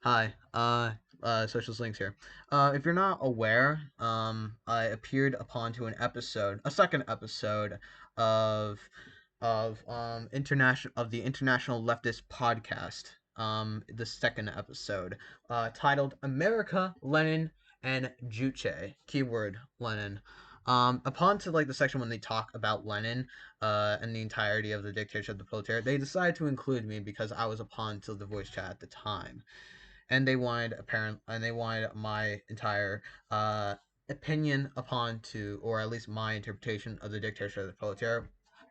Hi, Socialist Links here. If you're not aware, I appeared upon to a second episode of the International Leftist Podcast. The second episode, titled "America, Lenin, and Juche." Keyword Lenin. Upon to like the section when they talk about Lenin, and the entirety of the Dictatorship of the Proletariat, they decided to include me because I was upon to the voice chat at the time, and they wanted my entire opinion upon to, or at least my interpretation of the dictatorship of the proletariat.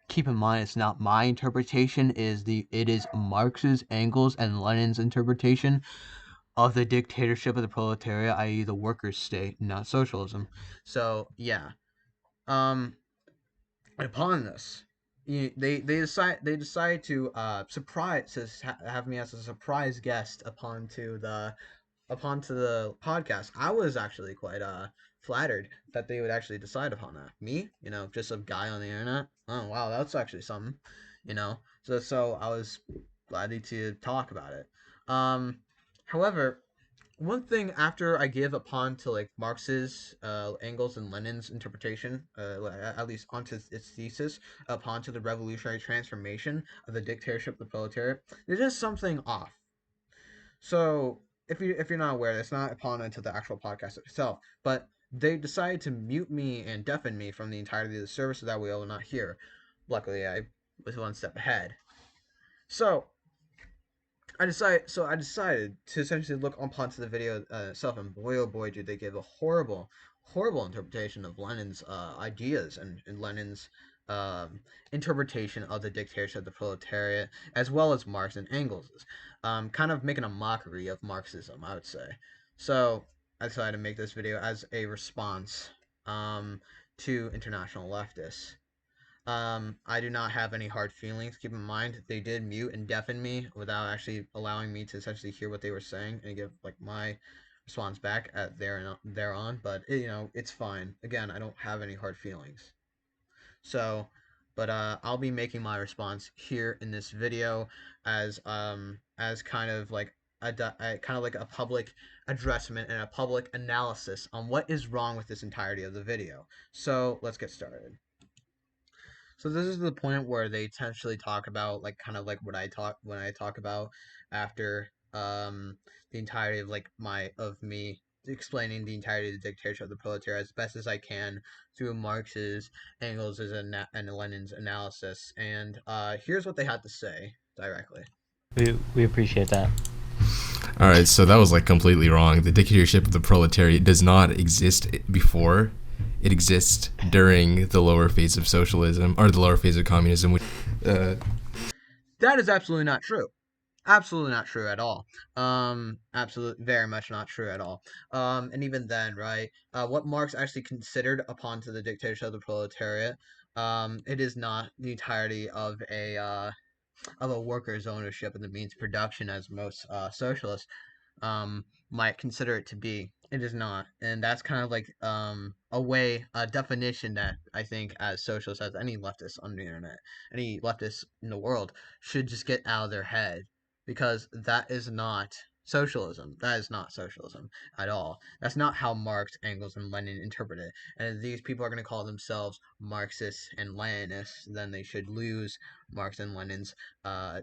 Keep in mind, it's not my interpretation; it is Marx's, Engels, and Lenin's interpretation of the dictatorship of the proletariat, i.e., the workers' state, not socialism. So yeah, um, upon this, they decide to have me as a surprise guest upon to the podcast. I was actually quite flattered that they would actually decide upon that. Me, just a guy on the internet. Oh wow, that's actually something, you know. So I was glad to talk about it. Um, However, one thing after I give upon to like Marx's, Engels, and Lenin's interpretation, at least onto its thesis, upon to the revolutionary transformation of the dictatorship of the proletariat, there's just something off. So if you're not aware, it's not upon until the actual podcast itself, but they decided to mute me and deafen me from the entirety of the service so that we will not hear. Luckily, I was one step ahead. So I decided to essentially look upon to the video itself, and boy oh boy did they give a horrible interpretation of Lenin's ideas, and Lenin's um, interpretation of the dictatorship of the proletariat, as well as Marx and Engels, kind of making a mockery of Marxism, I would say. So I decided to make this video as a response, to international leftists. I do not have any hard feelings. Keep in mind, they did mute and deafen me without actually allowing me to essentially hear what they were saying and give like my response back at thereon. But it's fine. Again, I don't have any hard feelings. So, but I'll be making my response here in this video as kind of like kind of like a public addressment and a public analysis on what is wrong with this entirety of the video. So let's get started. So this is the point where they essentially talk about like kind of like what I talk when I talk about after the entirety of like my of me explaining the entirety of the dictatorship of the proletariat as best as I can through Marx's, Engels' and Lenin's analysis. And here's what they had to say directly. We appreciate that. All right, so that was like completely wrong. The dictatorship of the proletariat does not exist before. It exists during the lower phase of socialism or the lower phase of communism. Uh, That is absolutely not true. Absolutely not true at all. Absolutely, very much not true at all. And even then, right? What Marx actually considered upon to the dictatorship of the proletariat, it is not the entirety of a worker's ownership of the means of production as most socialists might consider it to be. It is not, and that's kind of like a definition that I think as socialists, as any leftist on the internet, any leftist in the world should just get out of their head, because that is not socialism. That is not socialism at all. That's not how Marx, Engels, and Lenin interpret it. And if these people are going to call themselves Marxists and Leninists, then they should lose Marx and Lenin's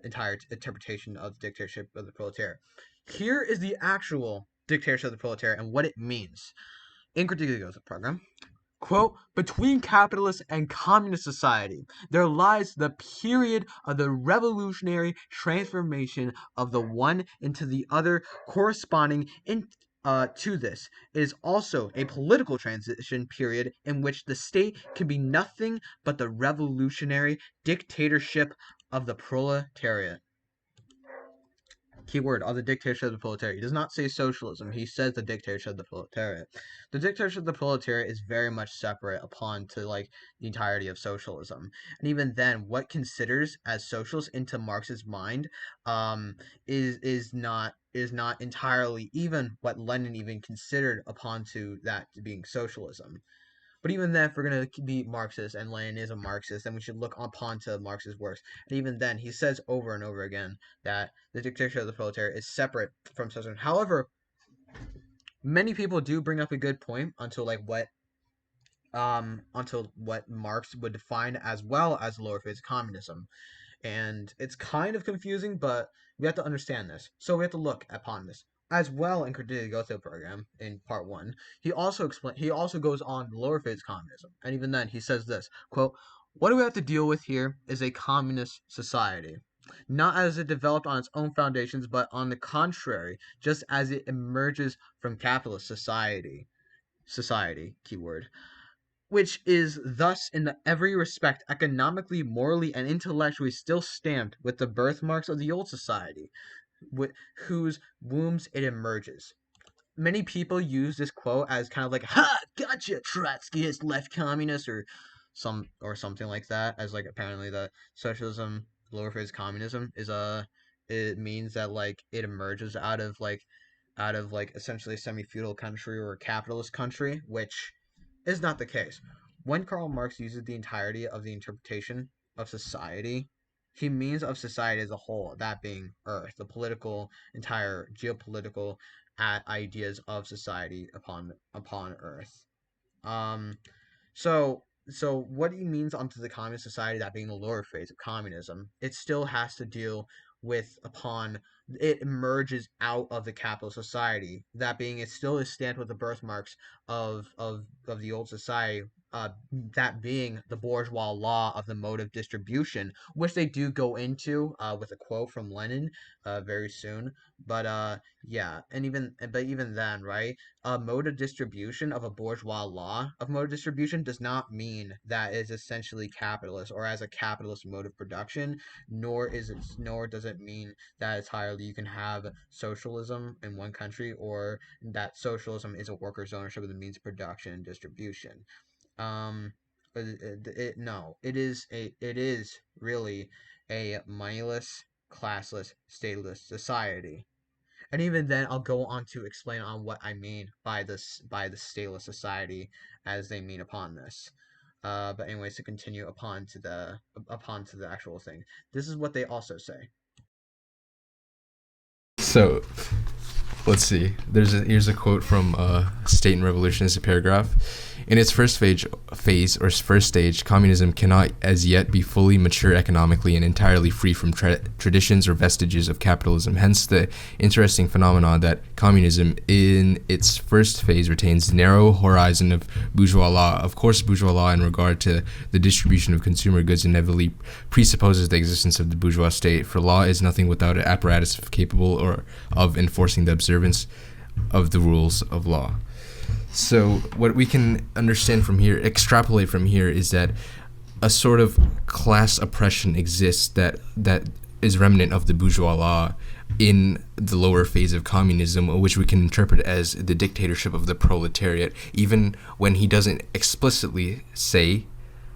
entire interpretation of the dictatorship of the proletariat. Here is the actual dictatorship of the proletariat and what it means. In Critique of the Program, quote, between capitalist and communist society, there lies the period of the revolutionary transformation of the one into the other, corresponding to this is also a political transition period in which the state can be nothing but the revolutionary dictatorship of the proletariat. Keyword of the dictatorship of the proletariat. He does not say socialism. He says the dictatorship of the proletariat. The dictatorship of the proletariat is very much separate upon to like the entirety of socialism. And even then, what considers as socialist into Marx's mind is not entirely even what Lenin even considered upon to that being socialism. But even then, if we're going to be Marxist and Lenin is a Marxist, then we should look upon to Marx's works. And even then, he says over and over again that the dictatorship of the proletariat is separate from socialism. However, many people do bring up a good point until what Marx would define as well as the lower phase of communism. And it's kind of confusing, but we have to understand this. So we have to look upon this as well in Critique the Goethe program in part one. He also goes on the lower phase of communism, and even then he says this quote: "What do we have to deal with here is a communist society." Not as it developed on its own foundations, but on the contrary, just as it emerges from capitalist society, keyword, which is thus in every respect economically, morally, and intellectually still stamped with the birthmarks of the old society, with whose wombs it emerges. Many people use this quote as kind of like, "Ha, gotcha, Trotskyist left communist," or something like that, as like apparently the socialism, lower phase communism is it means that like it emerges out of like essentially a semi-feudal country or a capitalist country, which is not the case. When Karl Marx uses the entirety of the interpretation of society, he means of society as a whole, that being Earth, the political, entire geopolitical ideas of society upon Earth. Um, so what he means onto the communist society, that being the lower phase of communism, it still has to deal with upon it emerges out of the capitalist society. That being, it still is stamped with the birthmarks of the old society. That being the bourgeois law of the mode of distribution, which they do go into with a quote from Lenin very soon. But yeah, but even then, right? A mode of distribution of a bourgeois law of mode of distribution does not mean that is essentially capitalist or as a capitalist mode of production, nor does it mean that entirely you can have socialism in one country or that socialism is a workers' ownership of the means of production and distribution. Um, no, it is really a moneyless, classless, stateless society. And even then, I'll go on to explain on what I mean by the stateless society as they mean upon this. But anyways, to continue upon to the actual thing, this is what they also say. So let's see. Here's a quote from State and Revolution. It's a paragraph. In its phase or first stage, communism cannot as yet be fully mature economically and entirely free from traditions or vestiges of capitalism. Hence the interesting phenomenon that communism in its first phase retains narrow horizon of bourgeois law. Of course, bourgeois law in regard to the distribution of consumer goods inevitably presupposes the existence of the bourgeois state, for law is nothing without an apparatus capable or of enforcing the observance of the rules of law. So what we can understand from here, extrapolate from here, is that a sort of class oppression exists that is remnant of the bourgeois law in the lower phase of communism, which we can interpret as the dictatorship of the proletariat, even when he doesn't explicitly say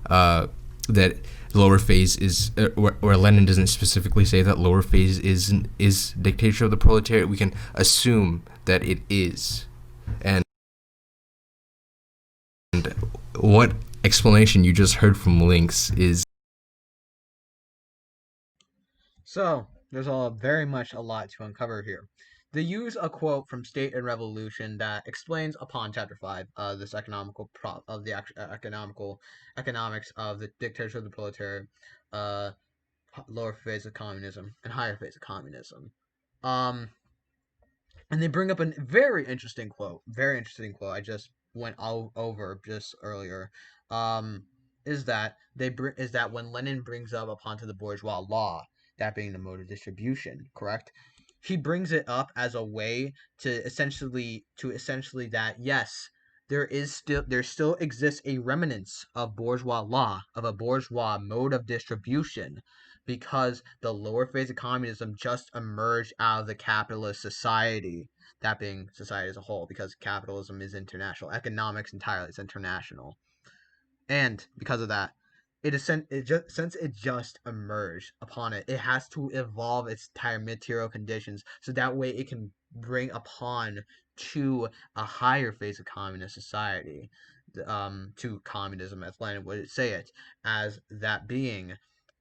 that lower phase is, or Lenin doesn't specifically say that lower phase is dictatorship of the proletariat. We can assume that it is. And what explanation you just heard from Lynx is. So there's very much a lot to uncover here. They use a quote from State and Revolution that explains upon chapter 5 this economics of the dictatorship of the proletariat, uh, lower phase of communism and higher phase of communism. Um, and they bring up a very interesting quote. Very interesting quote. I just went over just earlier. Um, is that when Lenin brings up upon to the bourgeois law, that being the mode of distribution, correct? He brings it up as a way to essentially that yes, there still exists a remnants of bourgeois law, of a bourgeois mode of distribution, because the lower phase of communism just emerged out of the capitalist society, that being society as a whole, because capitalism is international, economics entirely is international, and because of that, since it just emerged upon it, it has to evolve its entire material conditions so that way it can bring upon to a higher phase of communist society. to communism, as Lenin would say it, as that being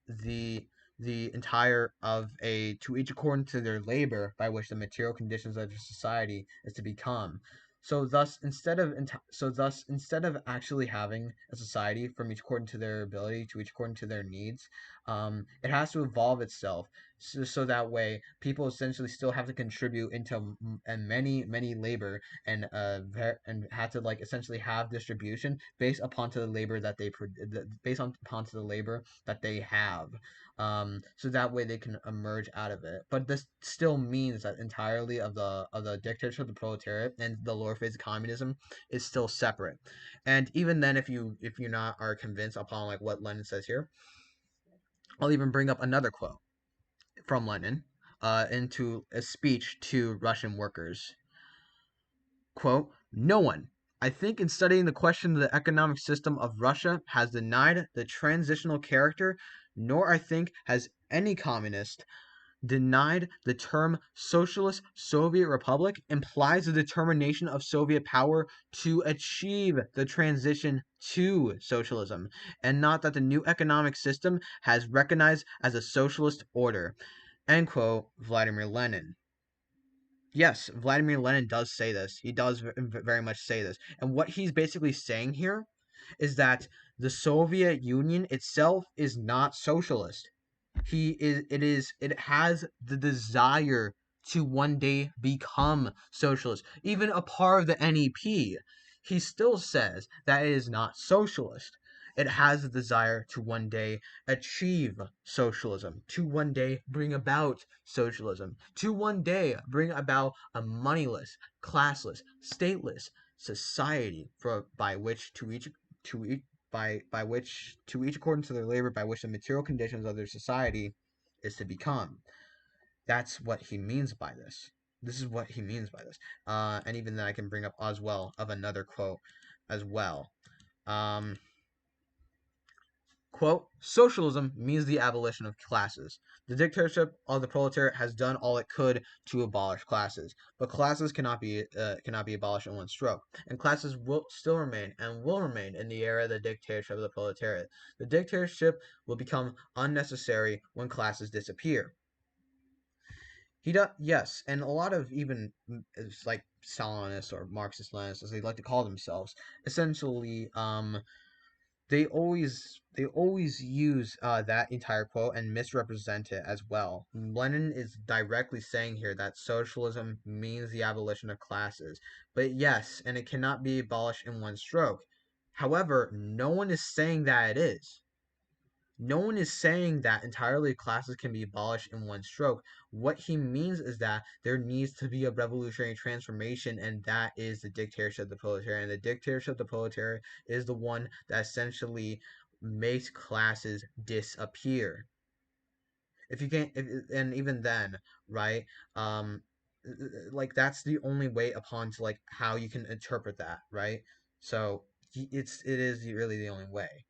the entire of a to each according to their labor by which the material conditions of their society is to become. Instead of actually having a society from each according to their ability to each according to their needs, it has to evolve itself so that way people essentially still have to contribute into and many labor and and have to like essentially have distribution based upon to the labor that based on upon to the labor that they have, so that way they can emerge out of it. But this still means that entirely of the dictatorship of the proletariat and the lower phase of communism is still separate. And even then, if you're not are convinced upon like what Lenin says here, I'll even bring up another quote from Lenin into a speech to Russian workers. Quote, "No one, I think, in studying the question of the economic system of Russia has denied the transitional character, nor I think has any communist denied the term Socialist Soviet Republic implies the determination of Soviet power to achieve the transition to socialism, and not that the new economic system has recognized as a socialist order." End quote, Vladimir Lenin. Yes, Vladimir Lenin does say this. He does very much say this. And what he's basically saying here is that the Soviet Union itself is not socialist. It has the desire to one day become socialist. Even a part of the NEP, he still says that it is not socialist. It has the desire to one day achieve socialism, to one day bring about socialism, to one day bring about a moneyless, classless, stateless society by which to each by which to each according to their labor, by which the material conditions of their society is to become. That's what he means by this. This is what he means by this. And even then I can bring up as well of another quote as well. Um, Quote, "Socialism means the abolition of classes. The dictatorship of the proletariat has done all it could to abolish classes, but classes cannot be abolished in one stroke, and classes will still remain and will remain in the era of the dictatorship of the proletariat. The dictatorship will become unnecessary when classes disappear." He does, yes, and a lot of even it's like Stalinists or Marxist-Leninists, as they like to call themselves, essentially, they always use that entire quote and misrepresent it as well. Lenin is directly saying here that socialism means the abolition of classes, but yes, and it cannot be abolished in one stroke. However, no one is saying that it is. No one is saying that entirely classes can be abolished in one stroke. What he means is that there needs to be a revolutionary transformation, and that is the dictatorship of the proletariat. And the dictatorship of the proletariat is the one that essentially makes classes disappear. If you can't, and even then, right? Um, like that's the only way upon to like how you can interpret that, right? So it is really the only way.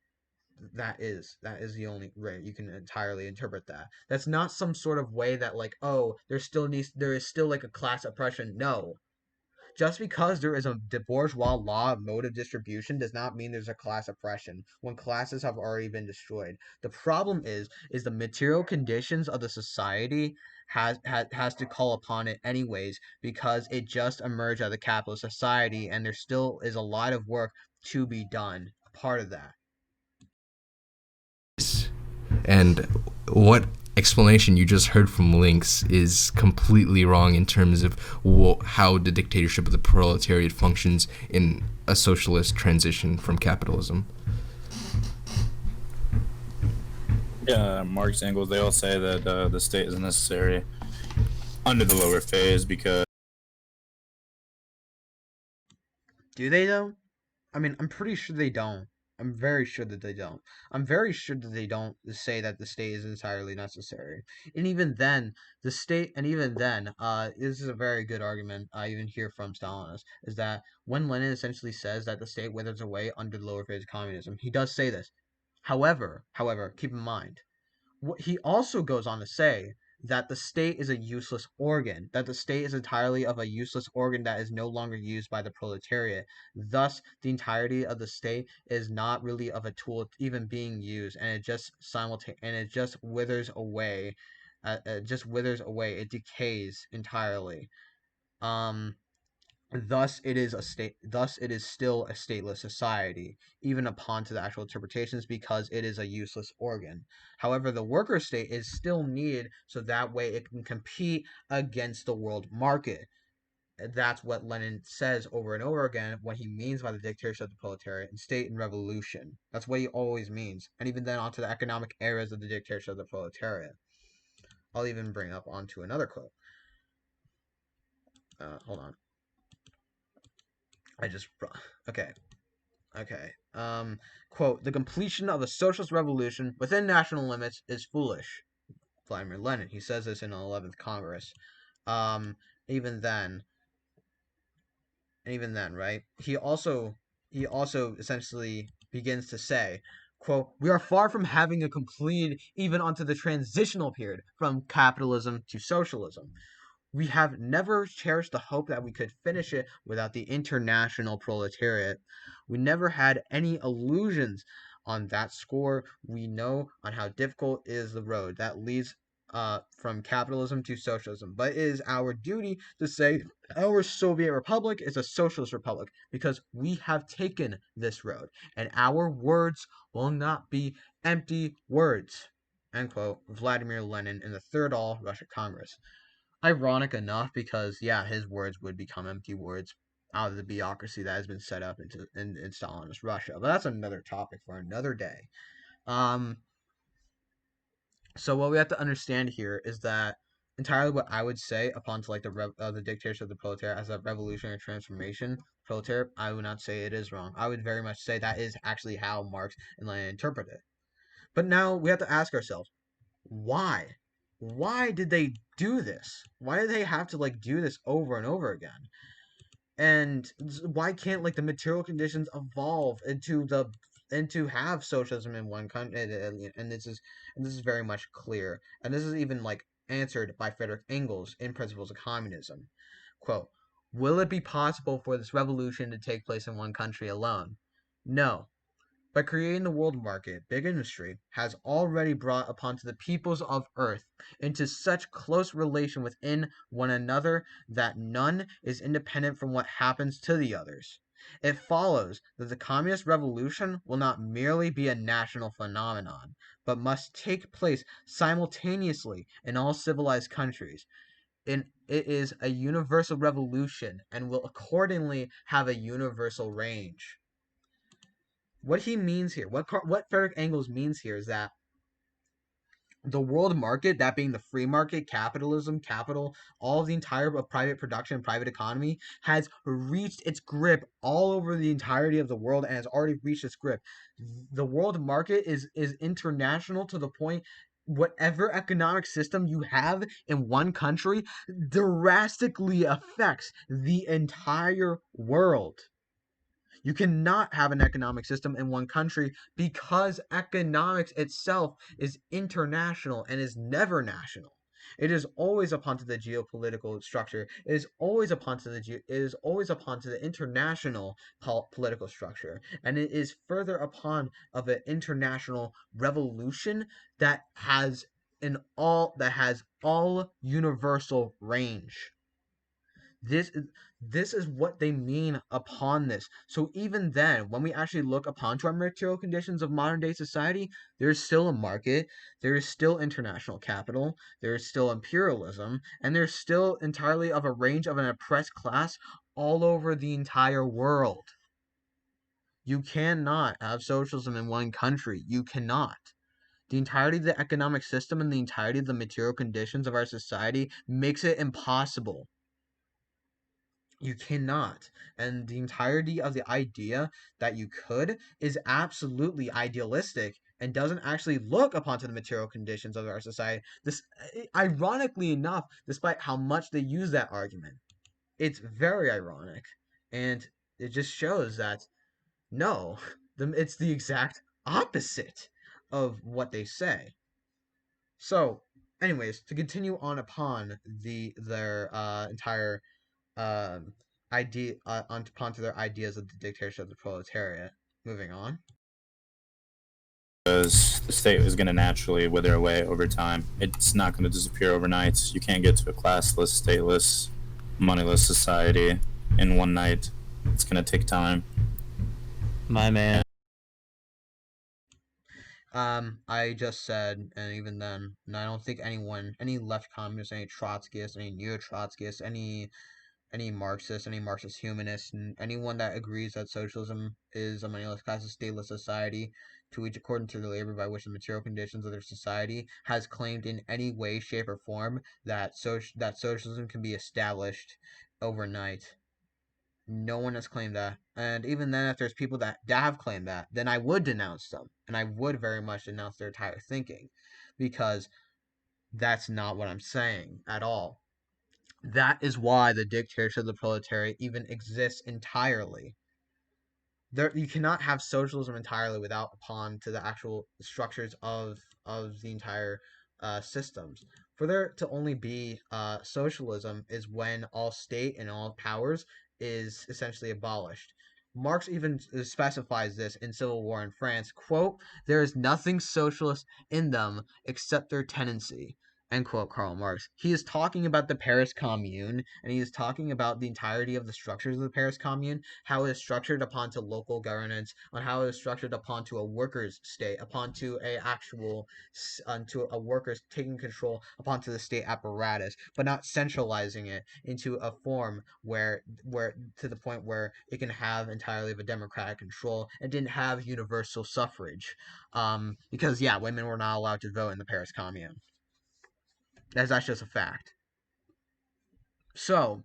That is the only way you can entirely interpret that. That's not some sort of way that like, oh, there is still like a class oppression. No, just because there is a bourgeois law of mode of distribution does not mean there's a class oppression when classes have already been destroyed. The problem is the material conditions of the society has to call upon it anyways, because it just emerged out of the capitalist society, and there still is a lot of work to be done. Part of that. And what explanation you just heard from Lynx is completely wrong in terms of how the dictatorship of the proletariat functions in a socialist transition from capitalism. Yeah, Marx, Engels, they all say that the state is necessary under the lower phase because... Do they though? I mean, I'm pretty sure they don't. I'm very sure that they don't. I'm very sure that they don't say that the state is entirely necessary. And even then, this is a very good argument I even hear from Stalinists, is that when Lenin essentially says that the state withers away under the lower phase of communism, he does say this. However, keep in mind, what he also goes on to say that the state is a useless organ, that the state is entirely of a useless organ that is no longer used by the proletariat. Thus, the entirety of the state is not really of a tool even being used, and it just withers away. It just withers away. It decays entirely. Um, Thus it is still a stateless society, even upon to the actual interpretations, because it is a useless organ. However, the worker state is still needed so that way it can compete against the world market. That's what Lenin says over and over again when he means by the dictatorship of the proletariat and state and revolution. That's what he always means. And even then onto the economic eras of the dictatorship of the proletariat. I'll even bring up onto another quote. Hold on. Okay. Quote, "The completion of a socialist revolution within national limits is foolish." Vladimir Lenin. He says this in the 11th Congress. Um, even then, right? He also essentially begins to say, quote, "We are far from having a completed even onto the transitional period from capitalism to socialism. We have never cherished the hope that we could finish it without the international proletariat. We never had any illusions on that score. We know on how difficult is the road that leads from capitalism to socialism. But it is our duty to say our Soviet Republic is a socialist republic because we have taken this road, and our words will not be empty words." End quote. Vladimir Lenin in the Third All Russia Congress. Ironic enough, because yeah, his words would become empty words out of the bureaucracy that has been set up in Stalinist Russia. But that's another topic for another day. So what we have to understand here is that entirely what I would say upon to like the dictatorship of the proletariat as a revolutionary transformation proletariat, I would not say it is wrong. I would very much say that is actually how Marx and Lenin interpret it. But now we have to ask ourselves, why? Why did they do this? Why did they have to like do this over and over again? And why can't like the material conditions evolve into have socialism in one country? And this is very much clear. And this is even like answered by Frederick Engels in Principles of Communism. Quote, "Will it be possible for this revolution to take place in one country alone? No. By creating the world market, big industry has already brought upon to the peoples of earth into such close relation within one another that none is independent from what happens to the others. It follows that the communist revolution will not merely be a national phenomenon, but must take place simultaneously in all civilized countries. It is a universal revolution and will accordingly have a universal range." What he means here, what Frederick Engels means here, is that the world market, that being the free market, capitalism, capital, all of the entire of private production, private economy, has reached its grip all over the entirety of the world and has already reached its grip. The world market is international to the point whatever economic system you have in one country drastically affects the entire world. You cannot have an economic system in one country because economics itself is international and is never national. It is always upon to the geopolitical structure. It is always upon to the international political structure, and it is further upon of an international revolution that has all universal range. This this is what they mean upon this. So even then, when we actually look upon to our material conditions of modern day society, there is still a market, there is still international capital, there is still imperialism, and there's still entirely of a range of an oppressed class all over the entire world. You cannot have socialism in one country. You cannot. The entirety of the economic system and the entirety of the material conditions of our society makes it impossible. You cannot. And the entirety of the idea that you could is absolutely idealistic and doesn't actually look upon to the material conditions of our society. This, ironically enough, despite how much they use that argument, it's very ironic, and it just shows that no, it's the exact opposite of what they say. So Anyways, to continue on upon their entire idea onto their ideas of the dictatorship of the proletariat. Moving on. Because the state is going to naturally wither away over time. It's not going to disappear overnight. You can't get to a classless, stateless, moneyless society in one night. It's going to take time. My man. I just said, and even then, and I don't think any left communists, any Trotskyists, any neo-Trotskyists, any Marxists, any Marxist humanists, and anyone that agrees that socialism is a moneyless, classless, stateless society to each according to the labor by which the material conditions of their society has claimed in any way, shape, or form that socialism can be established overnight. No one has claimed that. And even then, if there's people that have claimed that, then I would denounce them. And I would very much denounce their entire thinking. Because that's not what I'm saying at all. That is why the dictatorship of the proletariat even exists entirely. You cannot have socialism entirely without upon to the actual structures of the entire systems. For there to only be socialism is when all state and all powers is essentially abolished. Marx even specifies this in Civil War in France, quote, "There is nothing socialist in them except their tendency." End quote, Karl Marx. He is talking about the Paris Commune, and he is talking about the entirety of the structures of the Paris Commune, how it is structured upon to local governance, on how it is structured upon to a workers' state, upon to to a workers taking control upon to the state apparatus, but not centralizing it into a form where to the point where it can have entirely of a democratic control and didn't have universal suffrage, because yeah, women were not allowed to vote in the Paris Commune. That's just a fact. So,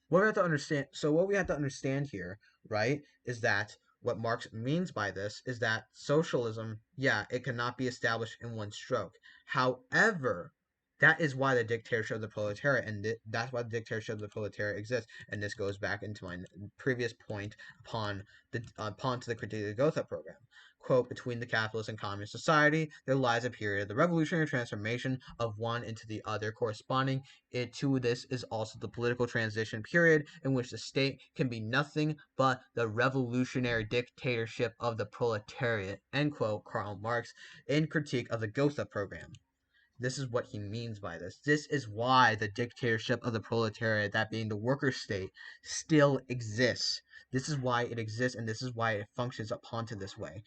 what we have to understand here, right, is that what Marx means by this is that socialism, yeah, it cannot be established in one stroke. However, that is why the dictatorship of the proletariat, and that's why the dictatorship of the proletariat exists. And this goes back into my previous point upon to the critique of the Gotha program. Quote, "Between the capitalist and communist society, there lies a period, the revolutionary transformation of one into the other. Corresponding to this is also the political transition period in which the state can be nothing but the revolutionary dictatorship of the proletariat." End quote, Karl Marx in Critique of the Gotha program. This is what he means by this. This is why the dictatorship of the proletariat, that being the worker state, still exists. This is why it exists, and this is why it functions upon to this way.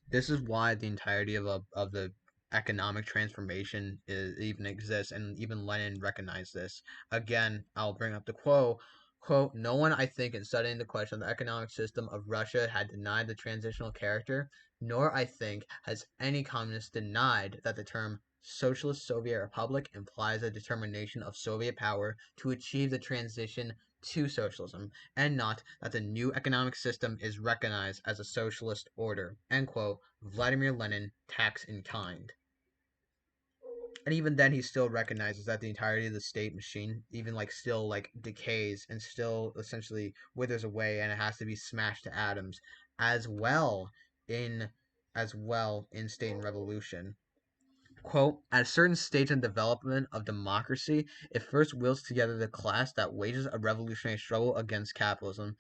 This is why the entirety of the economic transformation even exists, and even Lenin recognized this. Again, I'll bring up the quote, "No one, I think, in studying the question of the economic system of Russia had denied the transitional character, nor, I think, has any communist denied that the term Socialist Soviet Republic implies a determination of Soviet power to achieve the transition to socialism, and not that the new economic system is recognized as a socialist order." End quote. Vladimir Lenin, Tax in Kind. And even then, he still recognizes that the entirety of the state machine even still decays and still essentially withers away, and it has to be smashed to atoms as well in State and Revolution. Quote, "At a certain stage in development of democracy, it first wills together the class that wages a revolutionary struggle against capitalism,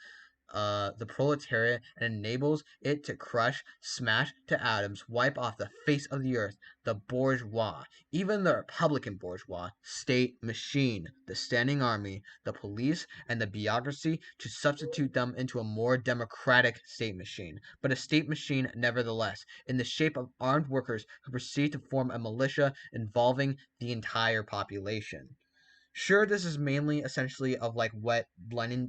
the proletariat, and enables it to crush, smash to atoms, wipe off the face of the earth, the bourgeois, even the Republican bourgeois, state machine, the standing army, the police, and the bureaucracy, to substitute them into a more democratic state machine, but a state machine nevertheless, in the shape of armed workers who proceed to form a militia involving the entire population." Sure, this is mainly essentially of what Lenin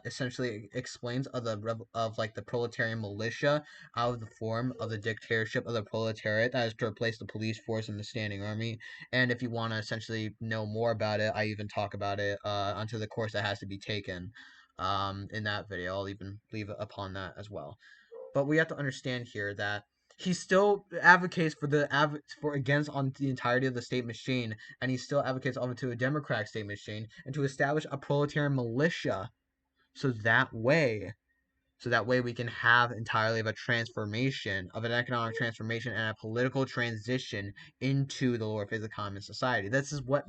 essentially explains of the proletarian militia out of the form of the dictatorship of the proletariat that is to replace the police force and the standing army. And if you want to essentially know more about it, I even talk about it onto the course that has to be taken in that video. I'll even leave it upon that as well. But we have to understand here that he still advocates for against on the entirety of the state machine, and he still advocates to a democratic state machine and to establish a proletarian militia, so so that way we can have entirely of a transformation, of an economic transformation and a political transition into the lower phase of communist society. This is what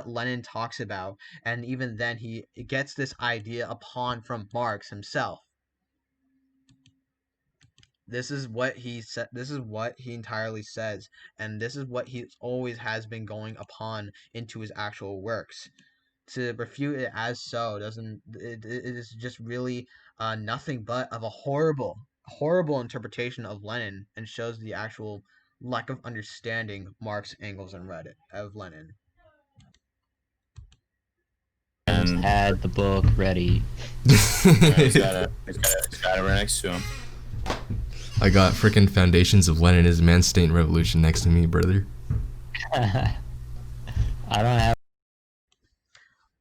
Lenin talks about, and even then he gets this idea from Marx himself. This is what he said. This is what he entirely says, and this is what he always has been going upon into his actual works. To refute it as so doesn't it is just really nothing but of a horrible interpretation of Lenin, and shows the actual lack of understanding Marx, Engels, and Reddit of Lenin. Just had the book ready. He's got it right next to him. I got freaking Foundations of Leninism and State and Revolution next to me, brother. I don't have.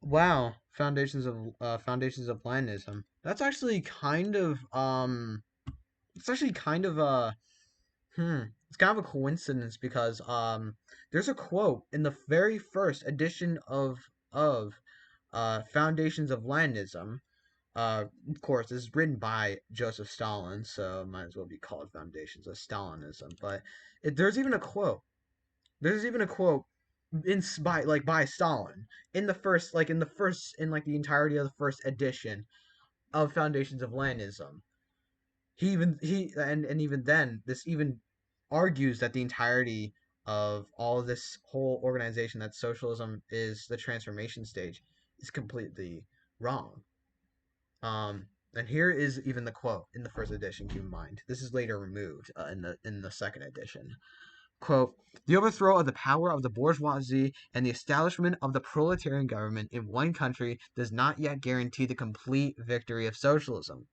Wow, Foundations of Leninism. That's actually kind of it's actually kind of it's kind of a coincidence, because there's a quote in the very first edition of Foundations of Leninism. Of course, this is written by Joseph Stalin, so it might as well be called Foundations of Stalinism. But there's even a quote. There's even a quote by Stalin in the entirety of the first edition of Foundations of Leninism. Even then, this even argues that the entirety of all of this whole organization, that socialism is the transformation stage, is completely wrong. And here is even the quote in the first edition. Keep in mind, this is later removed in the second edition. Quote, "The overthrow of the power of the bourgeoisie and the establishment of the proletarian government in one country does not yet guarantee the complete victory of socialism.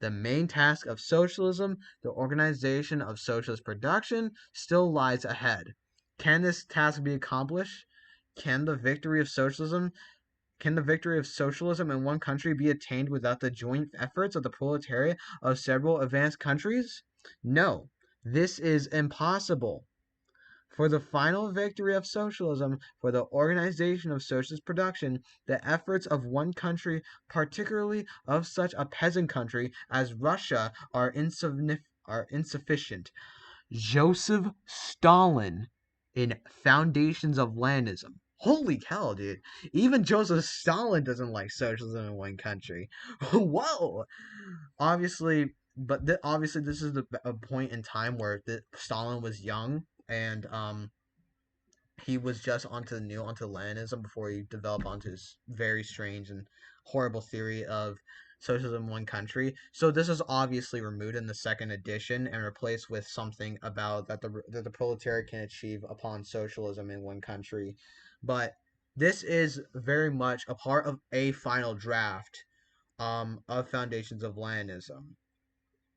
The main task of socialism, the organization of socialist production, still lies ahead. Can this task be accomplished? Can the victory of socialism in one country be attained without the joint efforts of the proletariat of several advanced countries? No, this is impossible. For the final victory of socialism, for the organization of socialist production, the efforts of one country, particularly of such a peasant country as Russia, are insufficient." Joseph Stalin in Foundations of Leninism. Holy cow, dude. Even Joseph Stalin doesn't like socialism in one country. Whoa! Obviously, this is a point in time where Stalin was young, and he was just onto Leninism before he developed onto his very strange and horrible theory of socialism in one country. So this is obviously removed in the second edition and replaced with something about that the proletariat can achieve upon socialism in one country. But this is very much a part of a final draft of Foundations of Leninism.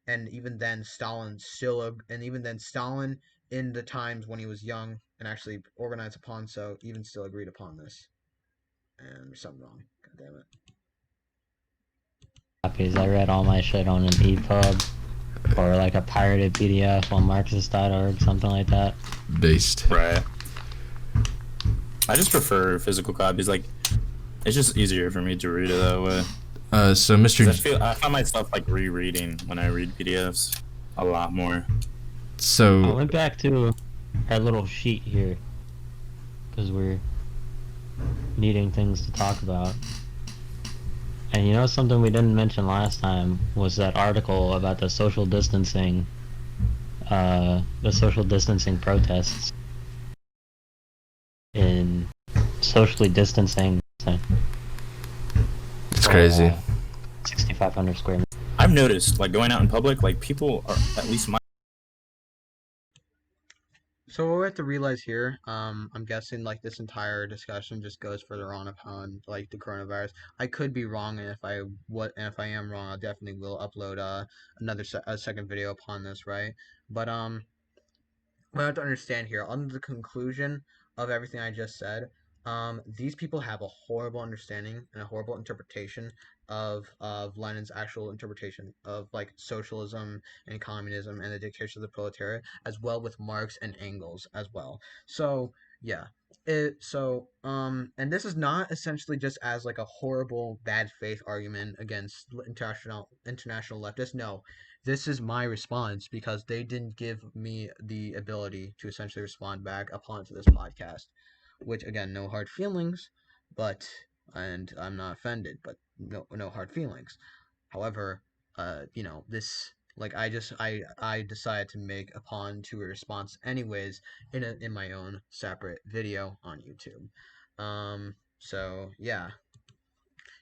And even then Stalin in the times when he was young and actually organized upon even still agreed upon this. And there's something wrong. God damn it. Copies. I read all my shit on an EPUB or like a pirated PDF on Marxist.org, something like that. Based. Right. I just prefer physical copies. Like, it's just easier for me to read it that way. So Mr. I find myself like rereading when I read PDFs a lot more. So I went back to our little sheet here because we're needing things to talk about. And you know something we didn't mention last time was that article about the social distancing protests in socially distancing. It's crazy. 6,500 square meters. I've noticed, like, going out in public, like, people are, at least my... So what we have to realize here, I'm guessing like this entire discussion just goes further on upon like the coronavirus. I could be wrong, and if I am wrong, I definitely will upload a second video upon this, right? But what I have to understand here, under the conclusion of everything I just said, these people have a horrible understanding and a horrible interpretation of Lenin's actual interpretation of like socialism and communism and the dictatorship of the proletariat, as well with Marx and Engels as well. So yeah, And this is not essentially just as like a horrible bad faith argument against international leftists. No, this is my response because they didn't give me the ability to essentially respond back upon to this podcast, which again, no hard feelings, but and I'm not offended, but no hard feelings. However, this like I decided to make upon to a response anyways in my own separate video on YouTube. So yeah,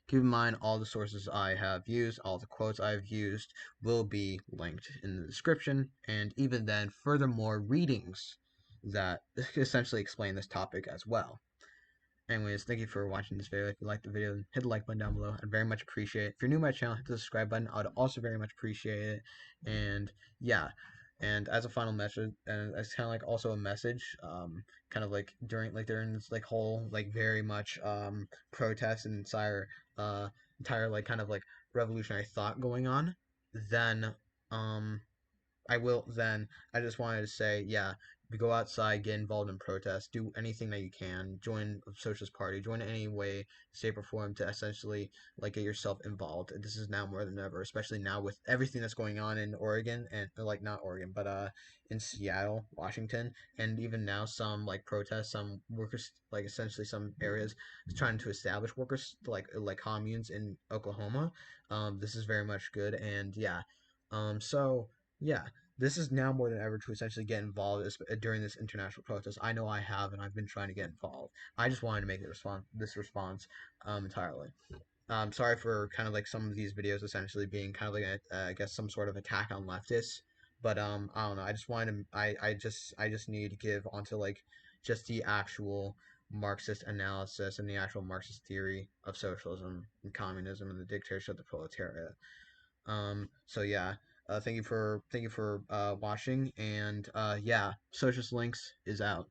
keep in mind all the sources I have used, all the quotes I've used will be linked in the description, and even then, furthermore, readings that essentially explain this topic as well. Anyways, thank you for watching this video. If you liked the video, hit the like button down below. I'd very much appreciate it. If you're new to my channel, hit the subscribe button. I'd also very much appreciate it. And yeah, and as a final message, and as kind of like also a message, kind of like during this like whole like very much protest and entire like kind of like revolutionary thought going on, then um I just wanted to say, yeah, go outside, get involved in protests, do anything that you can, join a socialist party, join any way, shape, or form to essentially like get yourself involved. This is now more than ever, especially now with everything that's going on in Oregon and like not Oregon, but in Seattle, Washington, and even now some like protests, some workers like essentially some areas trying to establish workers like communes in Oklahoma. This is very much good, and yeah, so yeah, this is now more than ever to essentially get involved during this international protest. I know I have, and I've been trying to get involved. I just wanted to make this response entirely. Sorry for kind of like some of these videos essentially being kind of like I guess some sort of attack on leftists, but I don't know. I just wanted to. I just need to give onto like just the actual Marxist analysis and the actual Marxist theory of socialism and communism and the dictatorship of the proletariat. So yeah, thank you for watching, and yeah, Socialist Links is out.